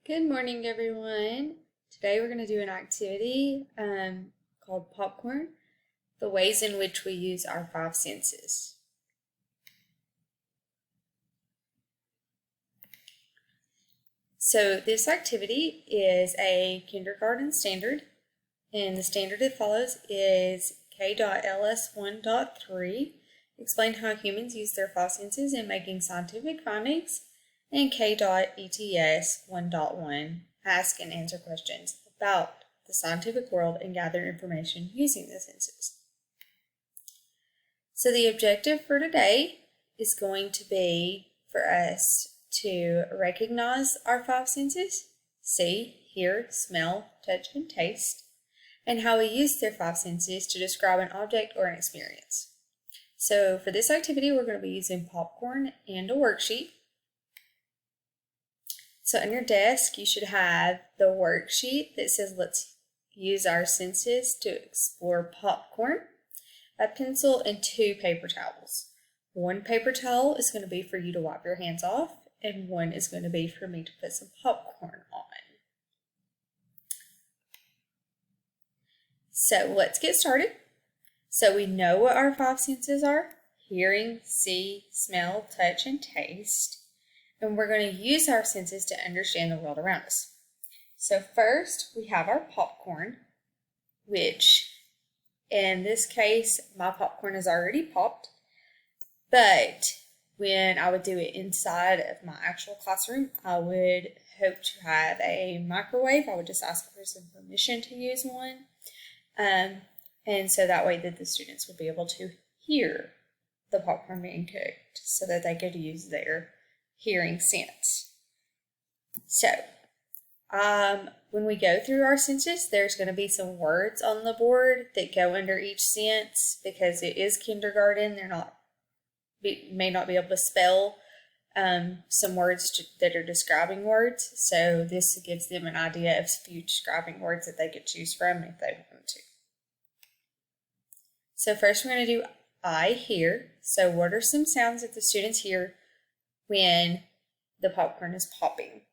Good morning, everyone. Today we're going to do an activity called popcorn, the ways in which we use our five senses. So this activity is a kindergarten standard, and the standard it follows is K.LS1.3, explain how humans use their five senses in making scientific findings, and K.ETS 1.1, ask and answer questions about the scientific world and gather information using the senses. So the objective for today is going to be for us to recognize our five senses, see, hear, smell, touch, and taste, and how we use their five senses to describe an object or an experience. So for this activity, we're going to be using popcorn and a worksheet. So on your desk, you should have the worksheet that says let's use our senses to explore popcorn, a pencil, and 2 paper towels. One paper towel is going to be for you to wipe your hands off, and one is going to be for me to put some popcorn on. So let's get started. So we know what our five senses are: hearing, see, smell, touch, and taste. And we're going to use our senses to understand the world around us. So first, we have our popcorn, which in this case, my popcorn is already popped. But when I would do it inside of my actual classroom, I would hope to have a microwave. I would just ask for some permission to use one. And so that way that the students would be able to hear the popcorn being cooked so that they could use their hearing sense. So, when we go through our senses, there's going to be some words on the board that go under each sense because it is kindergarten. May not be able to spell some words that are describing words. So this gives them an idea of a few describing words that they could choose from if they want to. So first we're going to do I hear. So what are some sounds that the students hear when the popcorn is popping?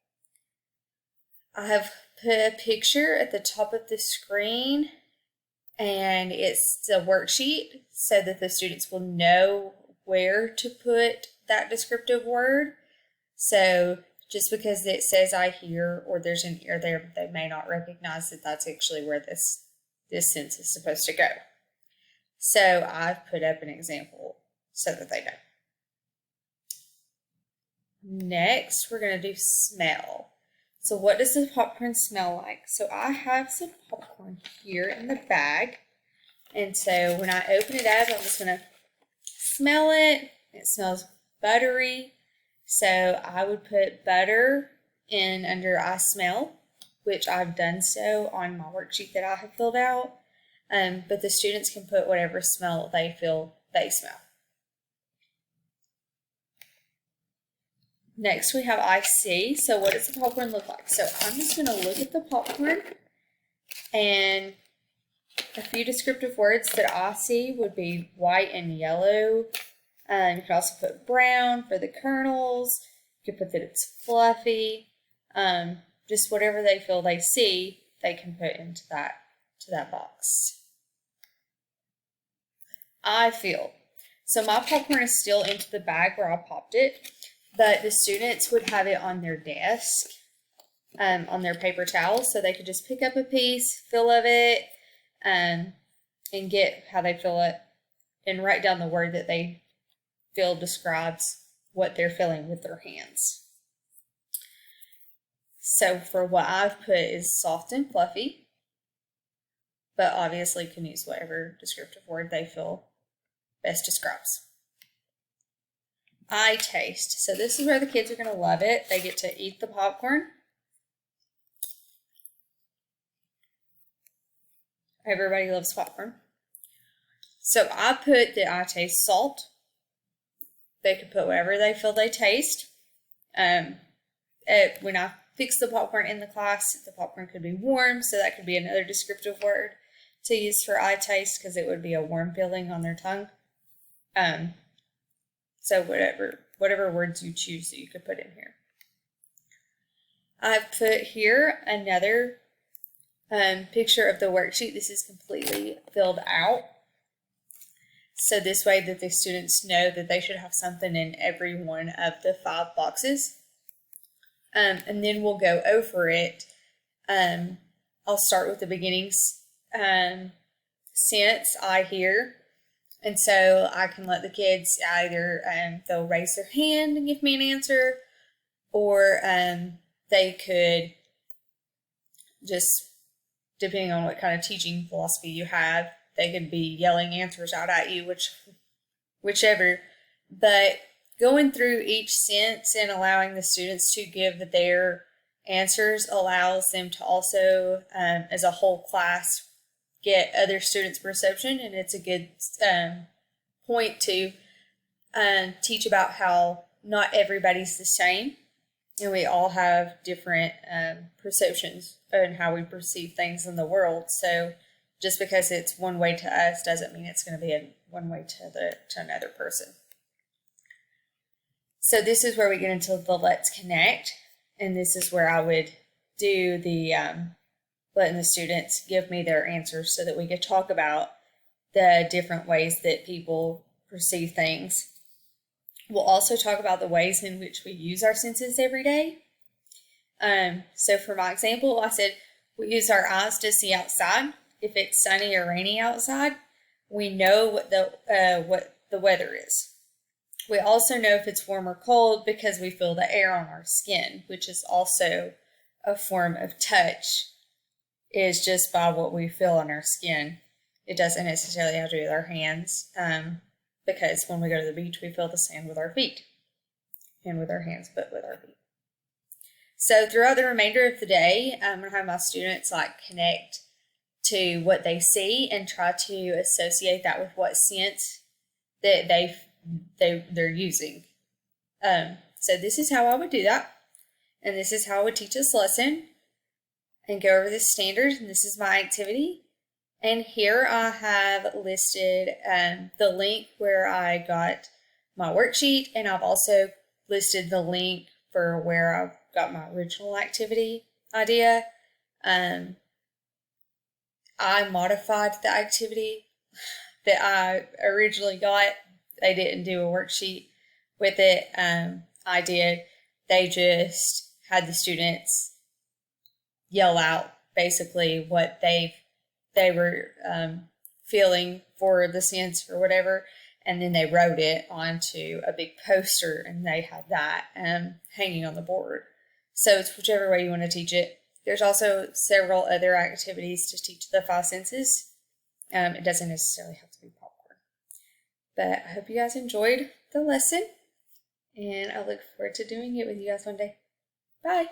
I have put a picture at the top of the screen, and it's the worksheet so that the students will know where to put that descriptive word. So just because it says I hear or there's an ear there, they may not recognize that that's actually where this sense is supposed to go. So I've put up an example so that they know. Next, we're going to do smell. So what does the popcorn smell like? So I have some popcorn here in the bag. And so when I open it up, I'm just going to smell it. It smells buttery. So I would put butter in under I smell, which I've done so on my worksheet that I have filled out. But the students can put whatever smell they feel they smell. Next, we have I see. So what does the popcorn look like? So I'm just going to look at the popcorn, and a few descriptive words that I see would be white and yellow. You could also put brown for the kernels. You could put that it's fluffy. Just whatever they feel they see, they can put into that box. I feel. So my popcorn is still into the bag where I popped it, but the students would have it on their desk, on their paper towels, so they could just pick up a piece, fill of it, and get how they feel it, and write down the word that they feel describes what they're feeling with their hands. So for what I've put is soft and fluffy, but obviously can use whatever descriptive word they feel best describes. I taste. So this is where the kids are going to love it. They get to eat the popcorn. Everybody loves popcorn. So I put that I taste salt. They could put whatever they feel they taste. When I fix the popcorn in the class, the popcorn could be warm, so that could be another descriptive word to use for I taste because it would be a warm feeling on their tongue. So whatever words you choose that you could put in here. I've put here another picture of the worksheet. This is completely filled out. So this way that the students know that they should have something in every one of the 5 boxes. And then we'll go over it. I'll start with the beginnings. Since I hear, and so I can let the kids either they'll raise their hand and give me an answer, or they could just, depending on what kind of teaching philosophy you have, they could be yelling answers out at you, whichever. But going through each sense and allowing the students to give their answers allows them to also, as a whole class, get other students' perception, and it's a good point to teach about how not everybody's the same, and we all have different perceptions and how we perceive things in the world. So just because it's one way to us doesn't mean it's going to be one way to another person. So this is where we get into the Let's Connect, and this is where I would do the letting the students give me their answers so that we could talk about the different ways that people perceive things. We'll also talk about the ways in which we use our senses every day. So for my example, I said we use our eyes to see outside. If it's sunny or rainy outside, we know what the weather is. We also know if it's warm or cold because we feel the air on our skin, which is also a form of touch, is just by what we feel on our skin. It doesn't necessarily have to do with our hands, because when we go to the beach, we feel the sand with our feet, and with our hands, but with our feet. So throughout the remainder of the day, I'm going to have my students connect to what they see and try to associate that with what sense that they're using. So this is how I would do that, and this is how I would teach this lesson and go over the standards, and this is my activity. And here I have listed the link where I got my worksheet, and I've also listed the link for where I got my original activity idea. I modified the activity that I originally got. They didn't do a worksheet with it. I did. They just had the students yell out basically what they were feeling for the sense or whatever, and then they wrote it onto a big poster, and they had that hanging on the board. So it's whichever way you want to teach it. There's also several other activities to teach the 5 senses. It doesn't necessarily have to be popcorn. But I hope you guys enjoyed the lesson, and I look forward to doing it with you guys one day. Bye!